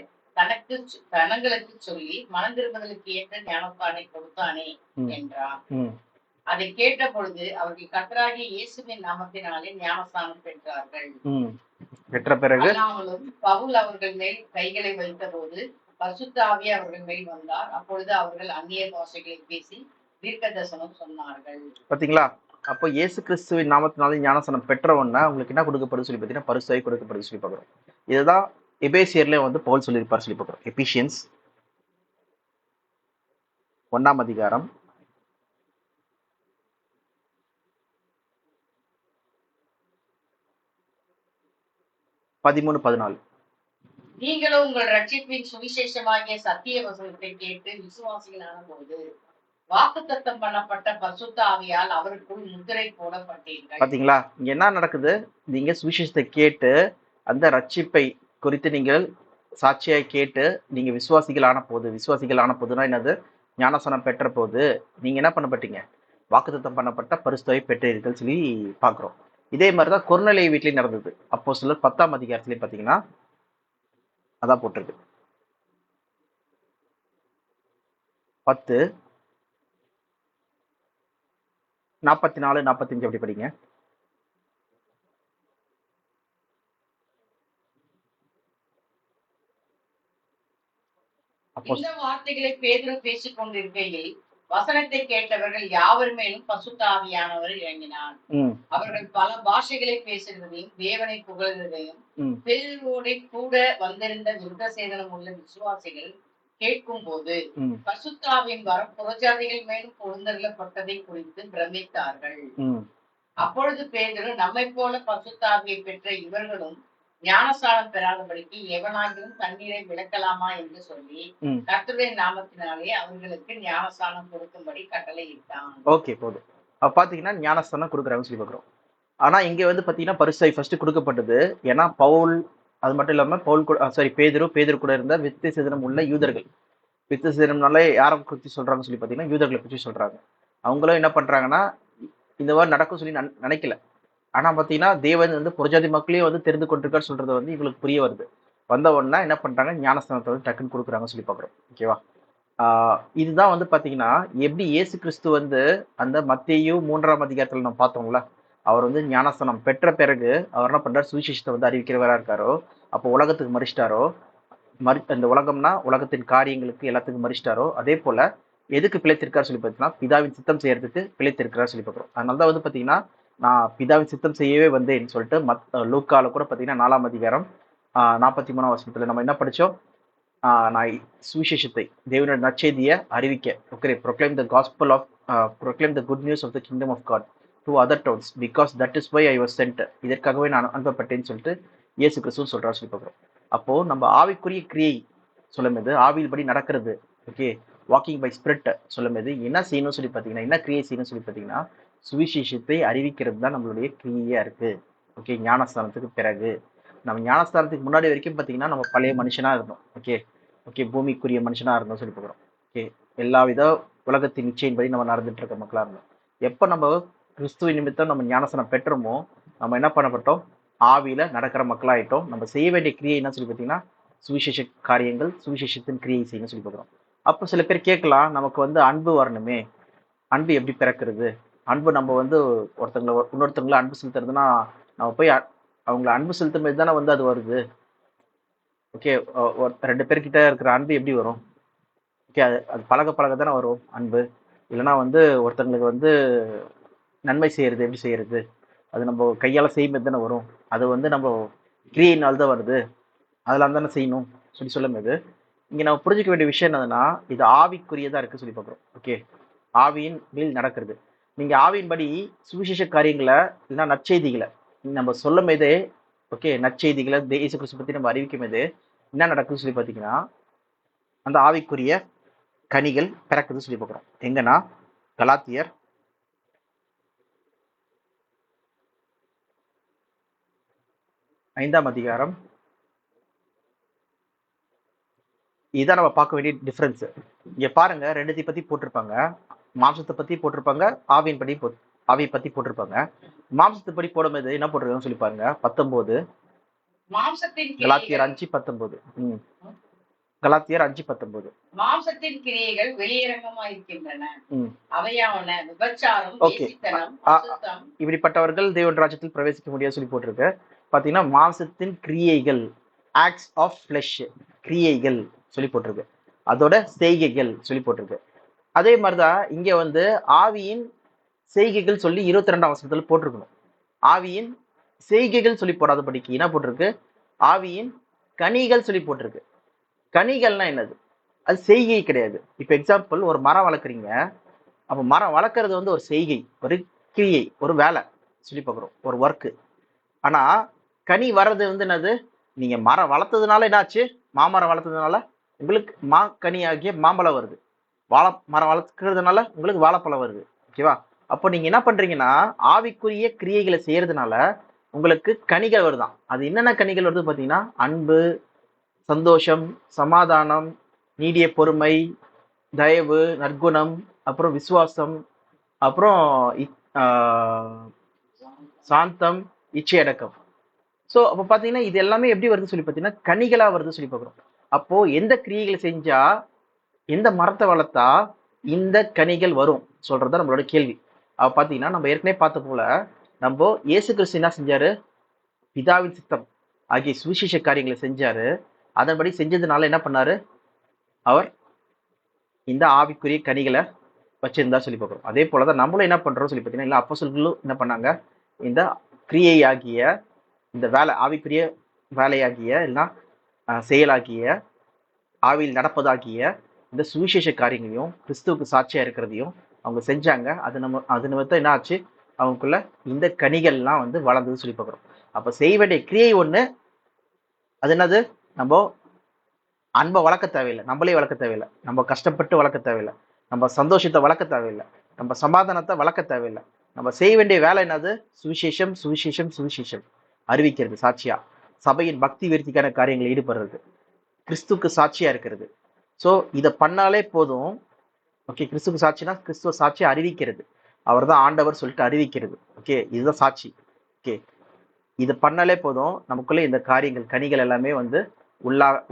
தனங்களுக்கு சொல்லி மனம் திரும்புதலுக்கு ஏற்ற ஞானஸ்தானை கொடுத்தானே என்றான். அதை கேட்ட பொழுது அவர்கள் கர்த்தராகிய இயேசுவின் நாமத்தினாலே ஞானஸ்தானம் பெற்றார்கள். பெற்ற பிறகு பவுல் அவர்கள் மேல் கைகளை வைத்த போது பரிசுத்த ஆவி அவர்கள் மேல் வந்தார். அப்பொழுது அவர்கள் அந்நிய பாஷைகளை பேசி தீர்க்கதரிசனம் சொன்னார்கள். பாத்தீங்களா, அப்போ இயேசு கிறிஸ்துவின் நாமத்தினாலே ஞானஸ்தானம் பெற்ற உடனே அவங்களுக்கு என்ன கொடுக்கப்படுது சொல்லி பார்த்தீங்கன்னா பரிசுத்த ஆவி கொடுக்கப்படுது சொல்லி பார்க்குறோம். இதுதான் எபேசியர்ல வந்து பவுல் சொல்லியிருப்பார் சொல்லி பார்க்குறோம். எபிஷியன்ஸ் 1ஆம் அதிகாரம் 13-14. நீங்களும் உங்கள் ரட்சிப்பின் சுவிசேஷமாகிய சத்திய வசனத்தை கேட்டு விசுவாசிகளான போது வாக்குத்தத்தம் பண்ணப்பட்ட பரிசுத்த ஆவியால் அவருக்குள் முத்திரை போடப்பட்டீர்கள். பாத்தீங்களா, இங்க என்ன நடக்குது? நீங்க சுவிசேஷத்தை கேட்டு அந்த ரட்சிப்பை குறித்து நீங்கள் சாட்சியாய் கேட்டு நீங்க விசுவாசிகளான போதுனா என்னது? ஞானஸ்நானம் பெற்ற போது நீங்க என்ன பண்ணப்பட்டீங்க? வாக்குத்தத்தம் பண்ணப்பட்ட பரிசுத்தவை பெற்றீர்கள் சொல்லி பாக்குறோம். இதே மாதிரிதான் கொர்நேலியு வீட்லயும் நடந்தது. அப்போஸ்தலர் 10ஆம் அதிகாரத்திலேயே பாத்தீங்கன்னா அதான் போட்டிருக்கு. 10:44-45 அப்படி படிங்க. இந்த வார்த்தைகளை பேதுரு பேசிக் கொண்டிருக்கையில் வசனத்தை கேட்டவர்கள் யாவர் மேலும் பரிசுத்த ஆவியானவர் இறங்கினார். அவர்கள் பல பாஷைகளை பேசுகிறதையும் தேவனை புகழ்கிறதையும் பேதுருவோட கூட வந்திருந்த விருத்தசேதனம் உள்ள விசுவாசிகள் கேட்கும் போது பரிசுத்தாவின் வரம் புறஜாதிகள் மேலும் பொருந்தருளப்பட்டதை குறித்து பிரமித்தார்கள். அப்பொழுது பேதுரு, நம்மை போல பரிசுத்தாவியை பெற்ற இவர்களும் ஞானஸ்நானம் பெறாதபடிக்கு எவனாகிலும் தண்ணீரை விளக்கலாமா என்று சொல்லி கர்த்தருடைய நாமத்தினாலே அவர்களுக்கு ஞானஸ்நானம் கொடுக்கும்படி கட்டளையிட்டான். ஓகே, போதும். பாத்தீங்கன்னா ஞானஸ்நானம் கொடுக்குறாங்கன்னு சொல்லி பாக்குறோம். ஆனா இங்க வந்து பாத்தீங்கன்னா பரிசுத்தாவி ஃபர்ஸ்ட் கொடுக்கப்பட்டது. ஏன்னா பவுல், அது மட்டும் இல்லாம பேதுரு கூட இருந்த விருத்தசேதனம் உள்ள யூதர்கள். விருத்தசேதனம்னாலே யாரை குறித்து சொல்றாங்கன்னு சொல்லி பாத்தீங்கன்னா யூதர்களை பற்றி சொல்றாங்க. அவங்களும் என்ன பண்றாங்கன்னா இந்த மாதிரி நடக்கும் சொல்லி நினைக்கல. ஆனா பாத்தீங்கன்னா தேவன் வந்து புறஜாதி மக்களையும் வந்து தெரிந்து கொண்டிருக்காரு சொல்றது வந்து இவங்களுக்கு புரிய வருது. வந்த உடனே என்ன பண்றாங்க? ஞானஸ்தானத்தை வந்து டக்குன்னு கொடுக்குறாங்கன்னு சொல்லி பாக்குறோம். ஓகேவா? இதுதான் வந்து பாத்தீங்கன்னா எப்படி இயேசு கிறிஸ்து வந்து அந்த மத்தேயு 3ஆம் அதிகாரத்துல நம்ம பார்த்தோம்ல, அவர் வந்து ஞானஸ்தானம் பெற்ற பிறகு அவர் என்ன பண்றாரு? சுவிசேஷத்தை வந்து அறிவிக்கிறவரா இருக்காரோ, அப்போ உலகத்துக்கு மறிச்சிட்டாரோ, அந்த உலகம்னா உலகத்தின் காரியங்களுக்கு எல்லாத்துக்கும் மறிச்சிட்டாரோ, அதே போல எதுக்கு பிழைத்திருக்காரு சொல்லி பார்த்தீங்கன்னா பிதாவின் சித்தம் செய்யறதுக்கு பிழைத்திருக்கிறார் சொல்லி பார்க்குறோம். அதனாலதான் வந்து பாத்தீங்கன்னா நான் பிதாவின் சித்தம் செய்யவே வந்தேன்னு சொல்லிட்டு லூக்கால கூட பாத்தீங்கன்னா 4ஆம் அதிகாரம் 43ஆம் வசனத்துல நம்ம என்ன படிச்சோம்? நான் சுவிசேஷத்தை, தேவனுடைய நற்செய்தியை அறிவிக்க, okay, proclaim the good news of the kingdom of God to other towns because that is why I was sent. இதற்காகவே நான் அனுப்பப்பட்டேன்னு சொல்லிட்டு இயேசு கிறிஸ்து சொல்றாரு சொல்லி பார்க்குறோம். அப்போ நம்ம ஆவிக்குரிய கிரியை சொல்லும்போது ஆவியில் படி நடக்கிறது, ஓகே, வாக்கிங் பை ஸ்பிரிட் சொல்லும்போது என்ன செய்யணும் சொல்லி பார்த்தீங்கன்னா, என்ன கிரியை செய்யணும் சொல்லி பார்த்தீங்கன்னா சுவிசேஷத்தை அறிவிக்கிறது தான் நம்மளுடைய கிரியையா இருக்கு. ஓகே, ஞானஸ்தானத்துக்கு பிறகு நம்ம ஞானஸ்தானத்துக்கு முன்னாடி வரைக்கும் பார்த்தீங்கன்னா நம்ம பழைய மனுஷனா இருந்தோம். ஓகே, பூமிக்குரிய மனுஷனா இருந்தோம் சொல்லி பார்க்குறோம். ஓகே, எல்லா வித உலகத்தின் நிச்சயின்படி நம்ம நடந்துட்டு இருக்க மக்களா இருந்தோம். எப்போ நம்ம கிறிஸ்துவ நிமித்தம் நம்ம ஞானஸ்தானம் பெற்றோமோ நம்ம என்ன பண்ணப்பட்டோம்? ஆவியில நடக்கிற மக்களாயிட்டோம். நம்ம செய்ய வேண்டிய கிரியை என்ன சொல்லி பார்த்தீங்கன்னா சுவிசேஷ காரியங்கள், சுவிசேஷத்தின் கிரியை செய்யணும்னு சொல்லி பார்க்குறோம். அப்போ சில பேர் கேட்கலாம், நமக்கு வந்து அன்பு வரணுமே, அன்பு எப்படி பிறக்கிறது? அன்பு நம்ம வந்து இன்னொருத்தவங்களை அன்பு செலுத்துறதுன்னா நம்ம போய் அவங்களை அன்பு செலுத்தும் போது தானே வந்து அது வருது. ஓகே, 2 பேர்கிட்ட இருக்கிற அன்பு எப்படி வரும்? ஓகே, அது பழக தானே வரும் அன்பு. இல்லைன்னா வந்து ஒருத்தங்களுக்கு வந்து நன்மை செய்யறது எப்படி செய்யறது? அது நம்ம கையால செய்யும்போது தானே வரும். அது வந்து நம்ம கிரியையினால் தான் வருது. அதெல்லாம் தானே செய்யணும் சொல்லி சொல்லும்போது இங்க நம்ம புரிஞ்சுக்க வேண்டிய விஷயம் என்னதுன்னா, இது ஆவிக்குரியதா இருக்கு சொல்லி பார்க்குறோம். ஓகே, ஆவியின் மேல் நடக்கிறது. நீங்க ஆவியின்படி சுவிசேஷ காரியங்களை இல்லைன்னா நற்செய்திகளை நம்ம சொல்லும் போதே, ஓகே, நற்செய்திகளை இயேசு கிறிஸ்து பத்தி நம்ம அறிவிக்கும் போது என்ன நடக்குதுன்னு சொல்லி பார்த்தீங்கன்னா அந்த ஆவிக்குரிய கனிகள் பிறக்குதுன்னு சொல்லி பார்க்குறோம். எங்கன்னா கலாத்தியர் 5ஆம் அதிகாரம். இதான் நம்ம பார்க்க வேண்டிய டிஃபரன்ஸ். இங்க பாருங்க, 2 பத்தி போட்டிருப்பாங்க. மாம்சத்தை பத்தி போட்டிருப்பாங்க, ஆவியை பத்தி போட்டிருப்பாங்க. மாம்சத்தை படி போடும்போது என்ன போட்டிருக்காங்கன்னு சொல்லி பாருங்க. 19 கலாத்தியர் 5:19. கலாத்தியர் 5:19. மாம்சத்தின் கிரியைகள் வெளியரங்கமாயிருக்கின்றன. அவையாவன விபச்சாரம், வேசித்தனம், அசுத்தம். இப்படிப்பட்டவர்கள் தேவன் ராஜ்யத்தில் பிரவேசிக்க முடியாது சொல்லி போட்டிருக்கு. பாத்தீங்கன்னா மாம்சத்தின் கிரியைகள், ஆக்ட்ஸ் ஆஃப் ஃபிளஷ், கிரியைகள் சொல்லி போட்டிருக்கு. அதோட செய்கைகள் சொல்லி போட்டிருக்கு. அதே மாதிரிதான் இங்க வந்து ஆவியின் செய்கைகள் சொல்லி 22ஆம் வசனத்துல போட்டிருக்கணும். ஆவியின் செய்கைகள் சொல்லி போடாதபடிக்கு என்ன போட்டிருக்கு? ஆவியின் கனிகள் சொல்லி போட்டிருக்கு. கனிகள்னா என்னது? அது செய்கை கிடையாது. இப்ப எக்ஸாம்பிள், ஒரு மரம் வளர்க்குறீங்க. அப்ப மரம் வளர்க்கறது வந்து ஒரு செய்கை, ஒரு கிரியை, ஒரு வேலை சொல்லி பார்க்குறோம், ஒரு ஒர்க்கு. ஆனா கனி வர்றது வந்து என்னது? நீங்க மரம் வளர்த்ததுனால என்னாச்சு? மாமரம் வளர்த்ததுனால உங்களுக்கு கனி ஆகிய மாம்பழம் வருது. வாழை மரம் வளர்க்கறதுனால உங்களுக்கு வாழைப்பழம் வருது. ஓகேவா? அப்போ நீங்க என்ன பண்றீங்கன்னா, ஆவிக்குரிய கிரியைகளை செய்யறதுனால உங்களுக்கு கனிகள் வருதான். அது என்னென்ன கனிகள் வருது பாத்தீங்கன்னா, அன்பு, சந்தோஷம், சமாதானம், நீடிய பொறுமை, தயவு, நற்குணம், அப்புறம் விசுவாசம், அப்புறம் சாந்தம், இச்சையடக்கம். ஸோ அப்போ பார்த்தீங்கன்னா இது எல்லாமே எப்படி வருது சொல்லி பார்த்தீங்கன்னா கனிகளா வருது சொல்லி பார்க்குறோம். அப்போ எந்த கிரியைகளை செஞ்சா, எந்த மரத்தை வளர்த்தா இந்த கனிகள் வரும் சொல்றதுதான் நம்மளோட கேள்வி. அப்ப பார்த்தீங்கன்னா நம்ம ஏற்கனவே பார்த்த போல நம்ம இயேசு கிறிஸ்து என்ன செஞ்சாரு? பிதாவின் சித்தம் ஆகிய சுவிசேஷ காரியங்களை செஞ்சாரு. அதன்படி செஞ்சதுனால என்ன பண்ணாரு? அவர் இந்த ஆவிக்குரிய கனிகளை வச்சிருந்தா சொல்லி பார்க்குறோம். அதே போலதான் நம்மளும் என்ன பண்றோம் சொல்லி பார்த்தீங்கன்னா, இல்லை அப்போஸ்தலர்களும் என்ன பண்ணாங்க? இந்த கிரியை ஆகிய இந்த வேலை, ஆவிக்குரிய வேலையாகிய எல்லாம் செயலாகிய ஆவியில் நடப்பதாகிய இந்த சுவிசேஷ காரியங்களையும் கிறிஸ்துவுக்கு சாட்சியா இருக்கிறதையும் அவங்க செஞ்சாங்க. அது நிமித்தம் என்ன ஆச்சு? அவங்களுக்குள்ள இந்த கனிகள்லாம் வந்து வளர்ந்தது சொல்லி பார்க்குறோம். அப்ப செய்ய வேண்டிய கிரியை ஒண்ணு, அது என்னது? நம்ம அன்பை வளர்க்க தேவையில்லை, நம்மளே வளர்க்க தேவையில்லை, நம்ம கஷ்டப்பட்டு வளர்க்க தேவையில்லை, நம்ம சந்தோஷத்தை வளர்க்க தேவையில்லை, நம்ம சமாதானத்தை வளர்க்க தேவையில்லை. நம்ம செய்ய வேண்டிய வேலை என்னது? சுவிசேஷம், சுவிசேஷம், சுவிசேஷம் அறிவிக்கிறது, சாட்சியா சபையின் பக்தி விருத்திக்கான காரியங்களில் ஈடுபடுறது, கிறிஸ்துக்கு சாட்சியா இருக்கிறது. ஸோ இதை பண்ணாலே போதும். ஓகே, கிறிஸ்துக்கு சாட்சினா கிறிஸ்துவ சாட்சியை அறிவிக்கிறது, அவர் தான் ஆண்டவர் சொல்லிட்டு அறிவிக்கிறது. ஓகே, இதுதான் சாட்சி. ஓகே, இது பண்ணாலே போதும், நமக்குள்ள இந்த காரியங்கள் கனிகள் எல்லாமே வந்து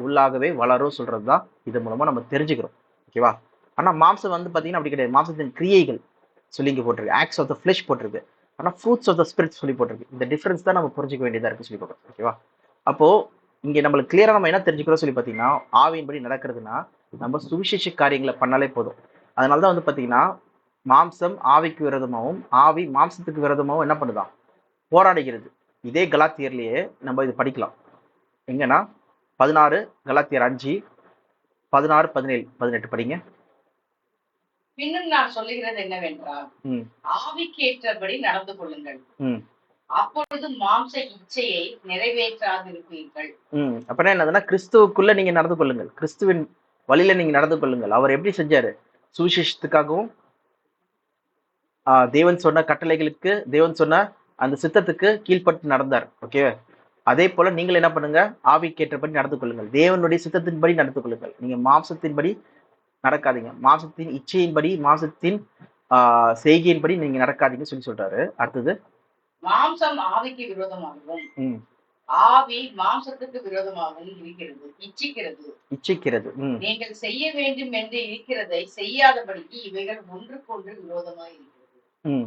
உள்ளாகவே வளரும் சொல்றதுதான் இது மூலமா நம்ம தெரிஞ்சுக்கிறோம். ஓகேவா? ஆனா மாம்சம் வந்து பாத்தீங்கன்னா அப்படி கிடையாது. மாம்சத்தின் கிரியைகள் சொல்லி இங்க போட்டிருக்கு, ஆக்ட்ஸ் ஆஃப் த ஃபிளஷ் போட்டிருக்கு. ஆனா ஃப்ரூட்ஸ் ஆஃப் த ஸ்பிரிட் சொல்லி போட்டிருக்கு. இந்த டிஃபரன்ஸ் தான் நம்ம புரிஞ்சுக்க வேண்டியதா இருக்கு சொல்லி போடுறோம். ஓகேவா? அப்போ இங்க நம்மளுக்கு கிளியரா நம்ம என்ன தெரிஞ்சுக்கிறோம் சொல்லி பாத்தீங்கன்னா, ஆவியின்படி நடக்கிறதுனா நம்ம சுவிசேஷ காரியங்களை பண்ணாலே போதும். அதனாலதான் வந்து பாத்தீங்கன்னா மாம்சம் ஆவிக்கு விரோதமாகவும் ஆவி மாம்சத்துக்கு விரோதமாகவும் என்ன பண்ணுதான்? போராடுகிறது. இதே கலாத்தியர்லயே நம்ம இது படிக்கலாம். எங்கன்னா 16 கலாத்தியர் 5 16 17 18 படிங்க. பின்னும் நான் சொல்லுகிறது என்னவென்றால், ஆவிக்கு ஏற்றபடி நடந்து கொள்ளுங்கள், அப்பொழுது மாம்ச இச்சையை நிறைவேற்றாதிருப்பீர்கள். அப்படின்னா என்னதுன்னா, கிறிஸ்துவுக்குள்ள நீங்க நடந்து கொள்ளுங்கள், கிறிஸ்துவின் வழியில நீங்க நடந்து கொள்ளுங்கள். அவர் எப்படி செஞ்சாரு? சுவிசேஷத்துக்காகவும் தேவன் சொன்ன கட்டளைகளுக்கு, தேவன் சொன்ன அந்த சித்தத்துக்கு கீழ்பட்டு நடந்தார். ஓகே, அதே போல நீங்கள் என்ன பண்ணுங்க? ஆவிக்கேற்றபடி நடந்து கொள்ளுங்கள், தேவனுடைய சித்தத்தின்படி நடந்து கொள்ளுங்கள். நீங்க மாம்சத்தின்படி நடக்காதீங்க, மாம்சத்தின் இச்சையின்படி, மாம்சத்தின் செய்கையின்படி நீங்க நடக்காதீங்கன்னு சொல்லி சொல்றாரு. அடுத்தது, மாம்சம் ஆவிக்கு விரோதமாகவும் ஆவி மாம்சத்துக்கு விரோதமாகவும் இருக்கிறது, இச்சிக்கிறது. நீங்கள் செய்ய வேண்டும் என்று இருக்கிறதை செய்யாதபடிக்கு இவைகள் ஒன்றுக்கொன்று விரோதமாய் இருக்கிறது.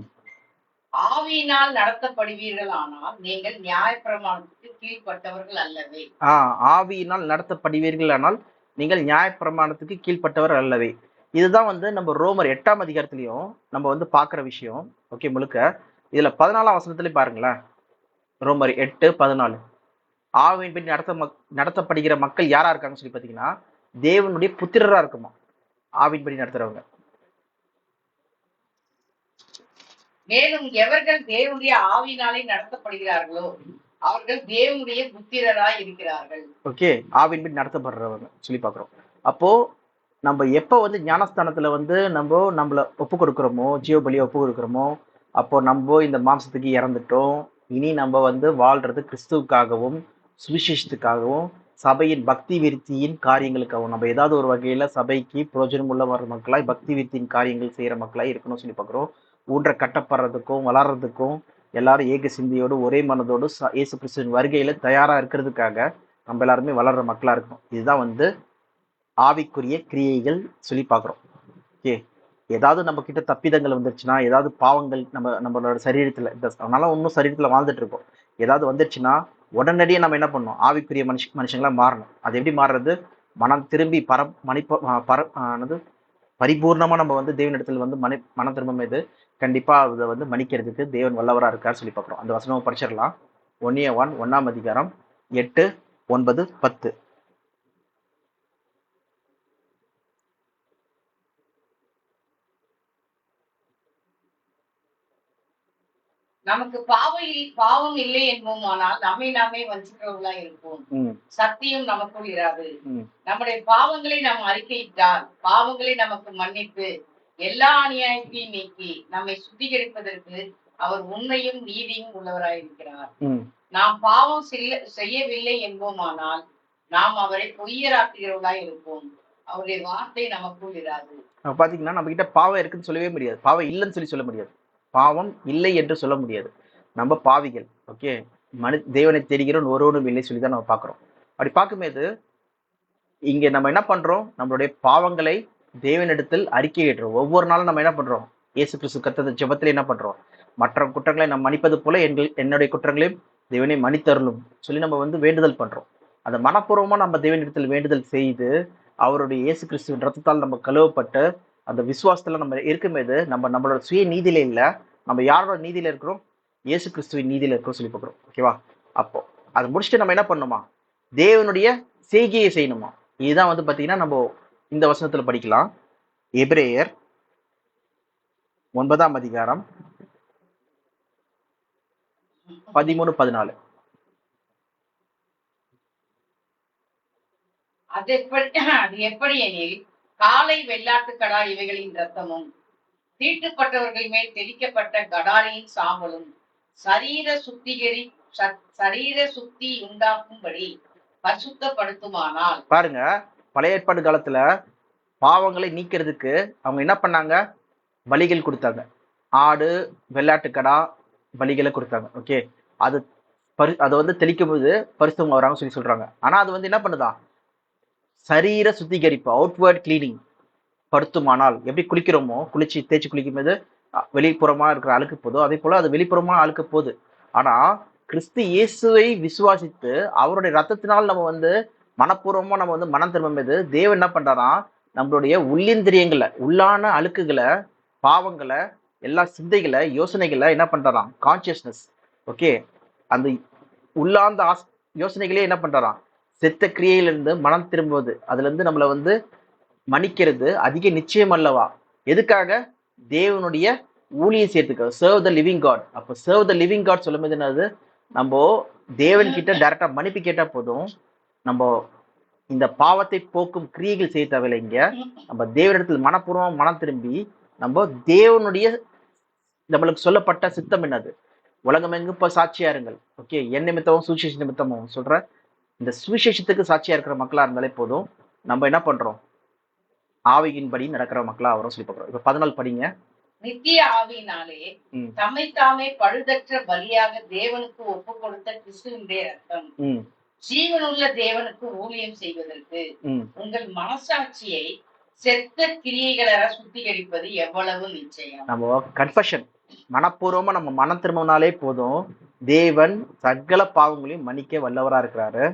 ஆவியினால் நடத்தப்படுவீர்கள், ஆனால் நீங்கள் நியாயப்பிரமாணத்துக்கு கீழ்ப்பட்டவர்கள் அல்லவே. ஆவியினால் நடத்தப்படுவீர்கள், ஆனால் நீங்கள் நியாயப்பிரமாணத்துக்கு கீழ்ப்பட்டவர் அல்லவே. இதுதான் வந்து நம்ம ரோமர் 8ஆம் அதிகாரத்திலையும் நம்ம வந்து பாக்குற விஷயம். ஓகே, முழுக்க இதுல 14ஆம் வசனத்திலே பாருங்களேன். ரோமர் 8:14 ஆவியின்படி நடத்தப்படுகிற மக்கள் யாரா இருக்காங்கன்னு சொல்லி பாத்தீங்கன்னா, தேவனுடைய புத்திரரா இருக்குமா ஆவியின்படி நடத்துறவங்க. மேலும் எவர்கள் தேவனுடைய ஆவியினாலே நடத்தப்படுகிறார்களோ அவர்கள் தேவனுடைய புத்திரராய் இருக்கிறார்கள். ஓகே, ஆவியின்படி நடத்தப்படுறவங்க சொல்லி பாக்குறோம். அப்போ நம்ம எப்ப வந்து ஞானஸ்தானத்துல வந்து நம்மள ஒப்பு கொடுக்குறோமோ, ஜீவ பலியை ஒப்பு கொடுக்குறோமோ, அப்போ நம்ம இந்த மாம்சத்துக்கு இறந்துட்டோம். இனி நம்ம வந்து வாழ்றது கிறிஸ்துவுக்காகவும் சுவிசேஷத்துக்காகவும் சபையின் பக்தி விருத்தியின் காரியங்களுக்காகவும், நம்ம ஏதாவது ஒரு வகையில சபைக்கு பிரயோஜனம் உள்ள வர மக்களாய் பக்தி விருத்தியின் காரியங்கள் செய்யற மக்களாய் இருக்கணும்னு சொல்லி பாக்குறோம். ஊன்ற கட்டப்படுறதுக்கும் வளர்றதுக்கும் எல்லாரும் ஏக சிந்தையோடு ஒரே மனதோடு இயேசு கிறிஸ்துவின் வருகையில தயாரா இருக்கிறதுக்காக நம்ம எல்லாருமே வளர்ற மக்களா இருக்கணும். இதுதான் வந்து ஆவிக்குரிய கிரியைகள் சொல்லி பார்க்குறோம். ஓகே, ஏதாவது நம்ம கிட்ட தப்பிதங்கள் வந்துருச்சுன்னா, ஏதாவது பாவங்கள் நம்மளோட சரீரத்துல அதனால ஒன்றும் சரீரத்துல வாழ்ந்துட்டு இருக்கோம், ஏதாவது வந்துருச்சுன்னா உடனடியே நம்ம என்ன பண்ணணும்? ஆவிக்குரிய மனுஷங்களா மாறணும். அது எப்படி மாறுறது? மனம் திரும்பி பரிபூர்ணமா நம்ம வந்து தேவனிடத்துல வந்து மனம் திரும்பும் இது கண்டிப்பா அதை வந்து மன்னிக்கிறதுக்கு தேவன் வல்லவரா இருக்காரு சொல்லி பார்க்குறோம். அந்த வசனமும் படிச்சிடலாம். 1 யோவான் 1ஆம் அதிகாரம் 8, 9, 10. நமக்கு பாவம் இல்லை என்போமானால் நம்மை நாமே வஞ்சிக்கிறவர்களா இருப்போம். சத்தியம் நமக்குள் இராது. நம்முடைய பாவங்களை நாம் அறிக்கையிட்டால் பாவங்களை நமக்கு மன்னித்து எல்லா அநியாயத்தையும் நீக்கி நம்மை சுத்திகரிப்பதற்கு அவர் உண்மையும் நீதியும் உள்ளவராயிருக்கிறார். நாம் பாவம் செய்யவில்லை என்போமானால் நாம் அவரை பொய்யராக்குகிறவர்களாய் இருப்போம். அவருடைய வார்த்தை நமக்குள் இராது. பாத்தீங்கன்னா நம்ம கிட்ட பாவம் இருக்குன்னு சொல்லவே முடியாது, பாவம் இல்லைன்னு சொல்ல முடியாது, பாவம் இல்லை என்று சொல்ல முடியாது. நம்ம பாவிகள். ஓகே, தேவனை தேடுகிறோம் ஒருவனும் இல்லை சொல்லிதான் நம்ம பாக்குறோம். அப்படி பார்க்கும்போது இங்க நம்ம என்ன பண்றோம், நம்மளுடைய பாவங்களை தேவனிடத்தில் அறிக்கையிடுறோம். ஒவ்வொரு நாளும் நம்ம என்ன பண்றோம், இயேசு கிறிஸ்து கர்த்தர் ஜெபத்துல என்ன பண்றோம், மற்ற குற்றங்களை நம்ம மன்னிப்பது போல என்னுடைய குற்றங்களையும் தேவனை மன்னித்தருளும் சொல்லி நம்ம வேண்டுதல் பண்றோம். அந்த மனப்பூர்வமா நம்ம தேவனிடத்தில் வேண்டுதல் செய்து அவருடைய இயேசு கிறிஸ்துவின் ரத்தத்தால் நம்ம கழுவப்பட்டு அந்த விசுவாசத்துல நம்ம இருக்கும்போது நம்மளோட சுய நீதியில இல்ல, நம்ம யாரோட நீதியில இருக்கிறோம், இயேசு கிறிஸ்துவின் நீதியில இருக்கிறோம் சொல்லி பார்க்கிறோம். ஓகேவா? அப்போ அதை முடிச்சுட்டு நம்ம என்ன பண்ணணுமா, தேவனுடைய செய்கையை செய்யணுமா. இதுதான் பாத்தீங்கன்னா நம்ம இந்த வசனத்துல படிக்கலாம். எபிரேயர் 9ஆம் அதிகாரம் 13-14. அது எப்படி எனில் காளை வெள்ளாட்டு கடா இவைகளின் ரத்தமும் தீட்டுப்பட்டவர்கள் மேல் தெளிக்கப்பட்ட கடாரியின் சாம்பலும் சரீர சுத்தி உண்டாக்கும்படி பரிசுத்தப்படுத்துமானால். பாருங்க, பழைய ஏற்பாடு காலத்துல பாவங்களை நீக்கிறதுக்கு அவங்க என்ன பண்ணாங்க, பலிகள் கொடுத்தாங்க. ஆடு வெள்ளாட்டுக்கடா பலிகளை கொடுத்தாங்க. ஓகே, அதை தெளிக்கும் போது பரிசுத்தம் வராங்க சொல்லி சொல்றாங்க. ஆனா அது என்ன பண்ணுதா, சரீர சுத்திகரிப்பு, அவுட்வர்ட் கிளீனிங் படுத்துமானால். எப்படி குளிக்கிறோமோ, தேய்ச்சி குளிக்கும் போது வெளிப்புறமா இருக்கிற அழுக்கு போதும், அதே போல அது வெளிப்புறமா அழுக்க போகுது. ஆனா கிறிஸ்து இயேசுவை விசுவாசித்து அவருடைய ரத்தத்தினால் நம்ம மனப்பூர்வமா நம்ம மனம் திரும்பும் போது தேவன் என்ன பண்றாராம், நம்மளுடைய உள்ளிந்திரியங்களை, உள்ளான அழுக்குகளை, பாவங்களை, எல்லா சிந்தைகளை, யோசனைகளை என்ன பண்றாராம், கான்சியஸ்னஸ். ஓகே, அந்த உள்ளார்ந்த யோசனைகளே என்ன பண்றாராம், செத்த கிரியையிலிருந்து மனம் திரும்புவது, அதுல இருந்து நம்மளை மன்னிக்கிறது அதிக நிச்சயம் அல்லவா. எதுக்காக, தேவனுடைய ஊழியம் சேர்த்துக்க, சர்வ் த லிவிங் காட். அப்போ சர்வ் த லிவிங் காட் சொல்லும் போது என்னது, நம்ம தேவன் கிட்ட டைரக்டா மன்னிப்பு கேட்டா போதும். நம்ம இந்த பாவத்தை போக்கும் கிரியைகள் செய்ய தேவையில்லை. இங்க நம்ம தேவனிடத்தில் மனப்பூர்வம் மனம் திரும்பி நம்ம தேவனுடைய நம்மளுக்கு சொல்லப்பட்ட சித்தம் என்னது, உலகமெங்கும் இப்ப சாட்சியா இருங்கள். ஓகே, என் நிமித்தமும் சுவிசேஷ நிமித்தமும் சொல்ற இந்த சுவிசேஷத்துக்கு சாட்சியா இருக்கிற மக்களா இருந்தாலே போதும். நம்ம என்ன பண்றோம், ஆவியின்படி நடக்கிற மக்களா அவரும் சொல்லி பார்க்கிறோம். இப்ப 14 படிங்க. நித்திய ஆவியினாலே தம்மை தாமே பழுதற்ற பலியாக தேவனுக்கு ஒப்பு கொடுத்த கிறிஸ்துவினுடைய ரத்தம் ஜீவனுள்ள தேவனுக்கு ஊழியம் செய்வதற்கு உங்கள் மனசாட்சியை செத்த கிரியைகள சுத்திகரிப்பது எவ்வளவு நிச்சயம். நம்ம கன்ஃபஷன் மனப்பூர்வமா நம்ம மனம் திரும்பினாலே போதும், தேவன் சகல பாவங்களையும் மன்னிக்க வல்லவரா இருக்கிறாரு.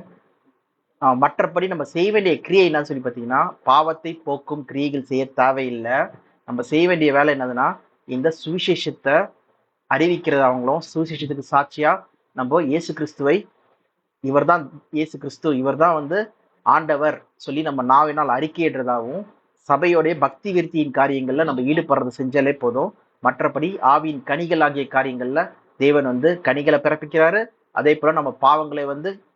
மற்றபடி நம்ம செய்ய வேண்டிய கிரியை என்னன்னு சொல்லி பார்த்தீங்கன்னா, பாவத்தை போக்கும் கிரியைகள் செய்ய தேவையில்லை. நம்ம செய்ய வேண்டிய வேலை என்னதுன்னா, இந்த சுவிசேஷத்தை அறிவிக்கிறது. அவங்களும் சுவிசேஷத்துக்கு சாட்சியா நம்ம இயேசு கிறிஸ்துவை, இவர்தான் இயேசு கிறிஸ்து, இவர்தான் ஆண்டவர் சொல்லி நம்ம நாவினால் அறிக்கையிடுறதாகவும், சபையோடைய பக்தி விருத்தியின் காரியங்கள்ல நம்ம ஈடுபடுறது செஞ்சாலே போதும். மற்றபடி ஆவியின் கனிகள் ஆகிய காரியங்கள்ல தேவன் கனிகளை பிறப்பிக்கிறாரு. அதே போல நம்ம பாவங்களை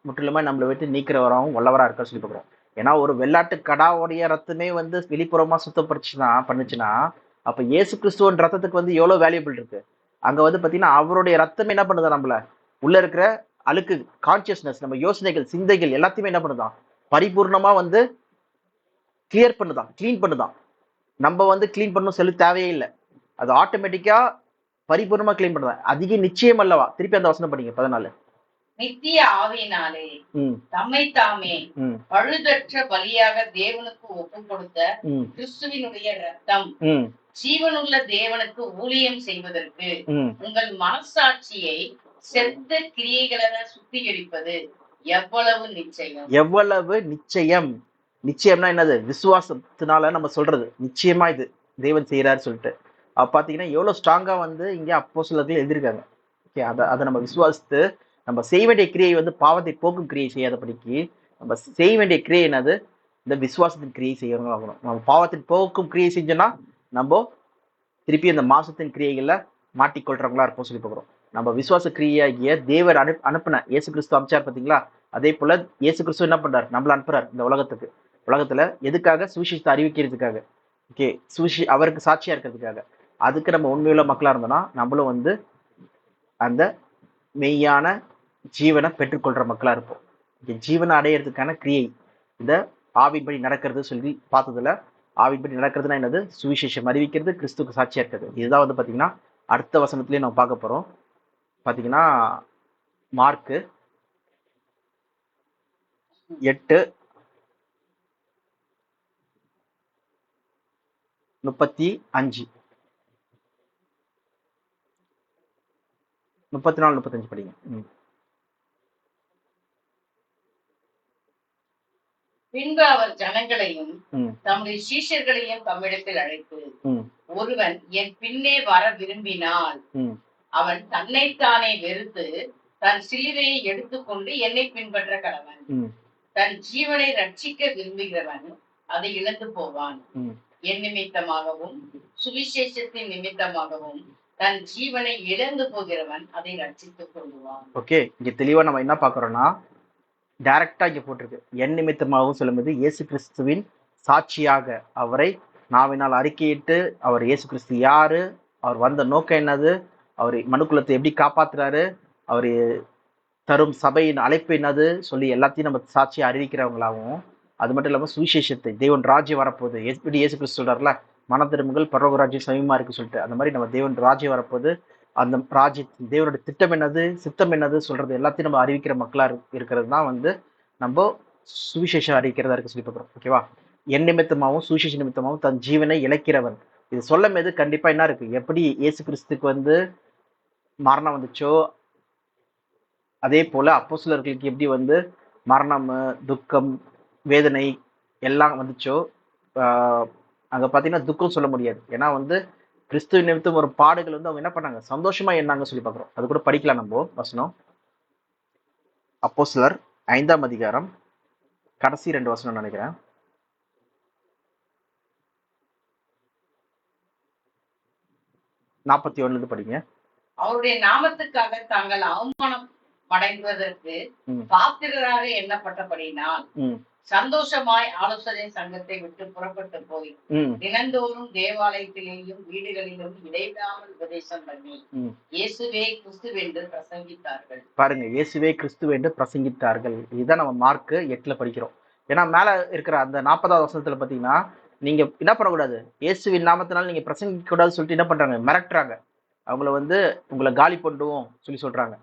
முற்றிலுமே நம்மளை விட்டு நீக்கிறவராகவும் வல்லவரா இருக்க சொல்லி பார்க்கிறோம். ஏன்னா ஒரு வெள்ளாட்டு கடாவுடைய ரத்தமே வெளிப்புறமா பண்ணுச்சுன்னா அப்ப இயேசு கிறிஸ்துவன் ரத்தத்துக்கு எவ்வளவு வேல்யூபிள் இருக்கு. அங்க பாத்தீங்கன்னா அவருடைய ரத்தம் என்ன பண்ணுதா, நம்மள உள்ள இருக்கிற அழுக்கு, கான்சியஸ்னஸ், நம்ம யோசனைகள், சிந்தைகள் எல்லாத்தையுமே என்ன பண்ணுதான், பரிபூர்ணமா கிளியர் பண்ணுதான், கிளீன் பண்ணுதான். நம்ம கிளீன் பண்ணணும் சொல்லி தேவையே இல்லை, அது ஆட்டோமேட்டிக்கா பரிபூர்ணமா கிளீன் பண்ணுதான். அதிக நிச்சயம் அல்லவா. திருப்பி அந்த வசனம் படிங்க 14. நித்திய ஆவியினாலே தம்மை தாமே பழுதற்ற பலியாக தேவனுக்கு ஒப்பு கொடுத்த கிறிஸ்துவினுடைய ரத்தம் ஜீவனுள்ள தேவனுக்கு ஊழியம் செய்வதற்கு உங்கள் மனசாட்சியை செத்த கிரியைகள சுத்திகரிப்பது எவ்வளவு நிச்சயம். எவ்வளவு நிச்சயம். நிச்சயம்னா என்னது, விசுவாசத்தினால நம்ம சொல்றது நிச்சயமா இது தேவன் செய்யறாரு சொல்லிட்டு. பாத்தீங்கன்னா எவ்வளவு ஸ்ட்ராங்கா இங்க அப்போஸ்தலர்கள் எழுதியிருக்காங்க. ஓகே, அதை நம்ம விசுவாசித்து நம்ம செய்ய வேண்டிய கிரியை பாவத்தை போக்கும் கிரியை செய்யாதபடிக்கு நம்ம செய்ய வேண்டிய கிரியை என்னது, இந்த விசுவாசத்தின் கிரியை செய்யறவங்க ஆகணும். நம்ம பாவத்தின் போக்கும் கிரியை செஞ்சோம்னா நம்ம திருப்பி அந்த மாசத்தின் கிரியைகள்ல மாட்டிக்கொள்றவங்களா இருப்போம் சொல்லி பார்க்கிறோம். நம்ம விசுவாச கிரியாகிய தேவர் அனுப்பின இயேசு கிறிஸ்து அமிச்சார் பார்த்தீங்களா? அதே போல இயேசு கிறிஸ்து என்ன பண்றாரு? நம்மள அனுப்புறாரு இந்த உலகத்துல எதுக்காக? சுவிசேஷத்தை அறிவிக்கிறதுக்காக. ஓகே, அவருக்கு சாட்சியா இருக்கிறதுக்காக. அதுக்கு நம்ம உண்மையுள்ள மக்களா இருந்தோம்னா நம்மளும் வந்து அந்த மெய்யான ஜீவனை பெற்றுக்கொள்ற மக்களா இருப்போம். ஜீவனை அடையிறதுக்கான கிரியை இந்த ஆவின்படி நடக்கிறது சொல்லி பார்த்ததுல, ஆவின்படி நடக்கிறதுனா என்னது? சுவிசேஷம் அறிவிக்கிறது, கிறிஸ்துக்கு சாட்சியா இருக்கிறது. இதுதான் வந்து பாத்தீங்கன்னா அடுத்த வசனத்திலேயே நம்ம பார்க்க போறோம். பாத்தீங்கன்னா மார்க்கு 8:35 34 35 படிங்க. பின்பு அவர் ஜனங்களையும் தம்முடைய சீஷர்களையும் தம்மிடத்தில் அழைத்து, ஒருவன் என் பின்னே வர விரும்பினால் அவன் தன்னைத்தானே வெறுத்து தன் சிலுவையை எடுத்துக்கொண்டு என்னை பின்பற்ற கடவன். தன் ஜீவனை ரட்சிக்க விரும்புகிறவன் அதை இழந்து போவான். என் நிமித்தமாகவும் சுவிசேஷத்தின் நிமித்தமாகவும் தன் ஜீவனை இழந்து போகிறவன் அதை ரட்சித்துக் கொள்வான். ஓகே, இங்க தெளிவா நம்ம என்ன பாக்குறோம்னா, டைரக்டா இங்க போட்டிருக்கு. என் நிமித்தமாகவும் சொல்லும்போது இயேசு கிறிஸ்துவின் சாட்சியாக அவரை நாவினால் அறிக்கையிட்டு, அவர் இயேசு கிறிஸ்து யாரு, அவர் வந்த நோக்கம் என்னது, அவர் மனுக்குலத்தை எப்படி காப்பாத்துறாரு, அவர் தரும் சபையின் அழைப்பு என்னது சொல்லி எல்லாத்தையும் நம்ம சாட்சியை அறிவிக்கிறவங்களாகவும், அது மட்டும் இல்லாமல் சுவிசேஷத்தை தேவன் ராஜ்யம் வரப்போகுது, எப்படி இயேசு கிறிஸ்து சொல்றாருல, மன திரும்புகள் பரலோக ராஜ்யம் சமீபமா இருக்கு சொல்லிட்டு, அந்த மாதிரி நம்ம தேவன் ராஜ்யம் வரப்போகுது, அந்த ராஜ்யத்தின் தேவனுடைய திட்டம் என்னது, சித்தம் என்னது சொல்றது எல்லாத்தையும் நம்ம அறிவிக்கிற மக்களா இருக்கிறது தான் வந்து நம்ம சுவிசேஷம் அறிவிக்கிறதா இருக்கு சொல்லி பார்க்குறோம். ஓகேவா? என் நிமித்தமாகவும் சுவிசேஷ நிமித்தமாகவும் தன் ஜீவனை இழக்கிறவன். இது சொல்லும் போது கண்டிப்பா என்ன இருக்கு, எப்படி இயேசு கிறிஸ்துக்கு வந்து மரணம் வந்துச்சோ அதே போல அப்போஸ்தலர்களுக்கு எப்படி வந்து மரணம், துக்கம், வேதனை எல்லாம் வந்துச்சோ, அங்க பாத்தீங்கன்னா துக்கம் சொல்ல முடியாது. ஏன்னா வந்து கிறிஸ்துவ நிமித்தம் ஒரு பாடுகள் வந்து அவங்க என்ன பண்ணாங்க, சந்தோஷமா என்னாங்க சொல்லி பாக்குறோம். அது கூட படிக்கலாம் நம்ம வசனம். அப்போஸ்தலர் 5ஆம் அதிகாரம் கடைசி 2 வசனம் நினைக்கிறேன். 41 படிங்க. அவருடைய நாமத்துக்காக தாங்கள் அவமானம் அடைவதற்கு பாத்திரராக எண்ணப்பட்டபடினால் சந்தோஷமாய் ஆலோசனை சங்கத்தை விட்டு புறப்பட்டு போய் தினந்தோறும் தேவாலயத்திலேயும் வீடுகளிலும் இடைவிடாமல் உபதேசம் பண்ணி இயேசுவே கிறிஸ்துவென்று பிரசங்கித்தார்கள். பாருங்க, இயேசுவே கிறிஸ்துவென்று பிரசங்கித்தார்கள். இதுதான் நம்ம மார்க் 8ல படிக்கிறோம். ஏன்னா மேல இருக்கிற அந்த 40வது வசனத்துல பாத்தீங்கன்னா, நீங்க என்ன பண்ணக்கூடாது, இயேசுவின் நாமத்தினால நீங்க பிரசங்கிக்க கூடாது சொல்லிட்டு என்ன பண்றாங்க, மிரட்டுறாங்க. அவங்கள வந்து உங்களை காலி பண்ணுவோம் சொல்லி சொல்றாங்க.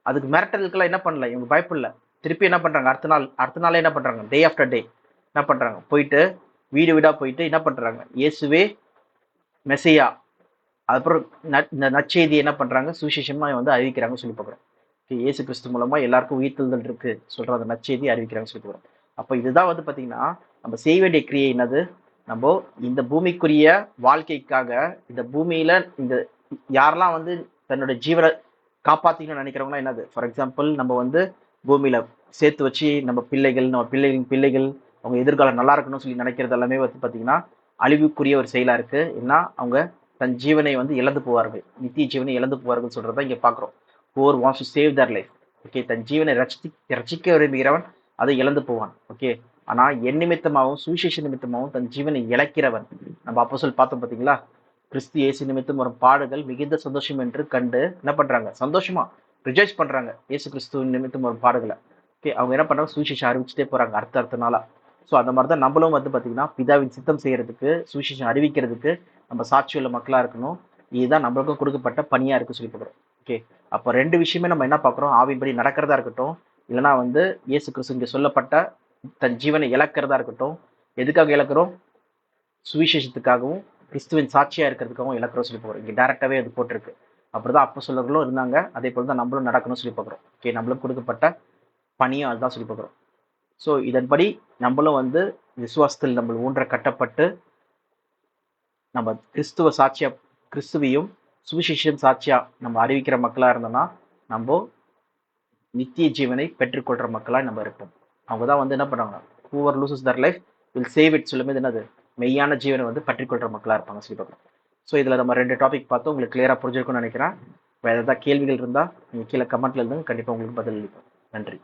அதுக்கு மிரட்டலுக்கெல்லாம் என்ன பண்ணல, இவங்க பயப்படல. திருப்பி என்ன பண்றாங்க, அடுத்த நாளே என்ன பண்றாங்க, டே ஆஃப்டர் டே என்ன பண்றாங்க, போயிட்டு வீடு வீடா போயிட்டு என்ன பண்றாங்க, இயேசுவே மெசையா, அதுக்கப்புறம் இந்த நற்செய்தி என்ன பண்றாங்க, சுவிசேஷமா வந்து அறிவிக்கிறாங்க சொல்லி பார்க்குறோம். இயேசு கிறிஸ்து மூலமா எல்லாருக்கும் உயிர்த்தெழுதல் இருக்கு சொல்ற அந்த நற்செய்தி அறிவிக்கிறாங்க சொல்லி பார்க்குறோம். அப்போ இதுதான் வந்து பாத்தீங்கன்னா நம்ம செய்ய வேண்டிய கிரியை என்னது, நம்ம இந்த பூமிக்குரிய வாழ்க்கைக்காக இந்த பூமியில இந்த யாரெல்லாம் வந்து தன்னோட ஜீவனை காப்பாத்திக்கணும்னு நினைக்கிறவங்களாம் என்னது, ஃபார் எக்ஸாம்பிள் நம்ம வந்து பூமியில சேர்த்து வச்சு நம்ம பிள்ளைகளின் பிள்ளைகள் அவங்க எதிர்காலம் நல்லா இருக்கணும்னு சொல்லி நினைக்கிறது எல்லாமே வந்து பாத்தீங்கன்னா அழிவுக்குரிய ஒரு செயலா இருக்கு. ஏன்னா அவங்க தன் ஜீவனை வந்து இழந்து போவார்கள், நித்திய ஜீவனை இழந்து போவார்கள் சொல்றதை இங்க பாக்குறோம். whoever wants to save their life, okay, தன் ஜீவனை ரட்சிக்க விரும்புகிறவன் அதை இழந்து போவான். ஓகே, ஆனா என் நிமித்தமாகவும் சுவிசேஷ நிமித்தமாகவும் தன் ஜீவனை இழக்கிறவன், நம்ம அப்போஸ்தலர் பார்த்தோம் பாத்தீங்களா, கிறிஸ்து இயேசு நிமித்தம் வரும் பாடுகள் மிகுந்த சந்தோஷம் என்று கண்டு என்ன பண்றாங்க, சந்தோஷமா ரிஜாய்ஸ் பண்றாங்க இயேசு கிறிஸ்து நிமித்தம் வரும் பாடுகளை. ஓகே, அவங்க என்ன பண்றாங்க, சுவிசேஷம் அறிவிச்சுட்டே போறாங்க அடுத்த நாளா. ஸோ அந்த மாதிரி தான் நம்மளும் வந்து பார்த்தீங்கன்னா பிதாவின் சித்தம் செய்யறதுக்கு, சுவிசேஷம் அறிவிக்கிறதுக்கு நம்ம சாட்சியுள்ள மக்களா இருக்கணும். இதுதான் நம்மளுக்கும் கொடுக்கப்பட்ட பணியா இருக்கு சொல்லி பார்க்குறோம். ஓகே, அப்போ 2 விஷயமே நம்ம என்ன பார்க்குறோம், ஆவின்படி நடக்கிறதா இருக்கட்டும், இல்லைன்னா வந்து இயேசு கிறிஸ்து இங்கே சொல்லப்பட்ட தன் ஜீவனை இழக்கிறதா இருக்கட்டும். எதுக்காக இழக்கிறோம், சுவிசேஷத்துக்காகவும் கிறிஸ்துவின் சாட்சியா இருக்கிறதுக்காகவும் இழக்கிறோம் சொல்லி போகிறோம். இங்கே டேரக்டாவே அது போட்டிருக்கு. அப்படிதான் அப்போஸ்தலர்களும் இருந்தாங்க, அதே போல தான் நம்மளும் நடக்கணும்னு சொல்லி பார்க்குறோம். ஓகே, நம்மளுக்கு கொடுக்கப்பட்ட பணியும் அதுதான் சொல்லி பார்க்குறோம். ஸோ இதன்படி நம்மளும் வந்து விசுவாசத்தில் நம்ம ஊன்ற கட்டப்பட்டு நம்ம கிறிஸ்துவ சாட்சியா, கிறிஸ்துவையும் சுவிசேஷம் சாட்சியா நம்ம அறிவிக்கிற மக்களா இருந்தோம்னா நம்ம நித்திய ஜீவனை பெற்றுக்கொள்ற மக்களா நம்ம இருப்போம். அவங்க தான் வந்து என்ன பண்ணுவாங்க, whoever loses their life will save it சொல்லும்போது என்னது, மெய்யான ஜீவனை வந்து பற்றிக்கொள்ற மக்களா இருப்பாங்க சொல்லி பார்க்குறோம். ஸோ இதில் நம்ம 2 டாபிக் பார்த்தோம், உங்களுக்கு கிளியராக புரிஞ்சிருக்கும்னு நினைக்கிறேன். வேற ஏதாவது கேள்விகள் இருந்தால் நீங்கள் கீழே கமெண்ட்ல எழுதுங்க, கண்டிப்பாக உங்களுக்கு பதில் அளிப்போம். நன்றி.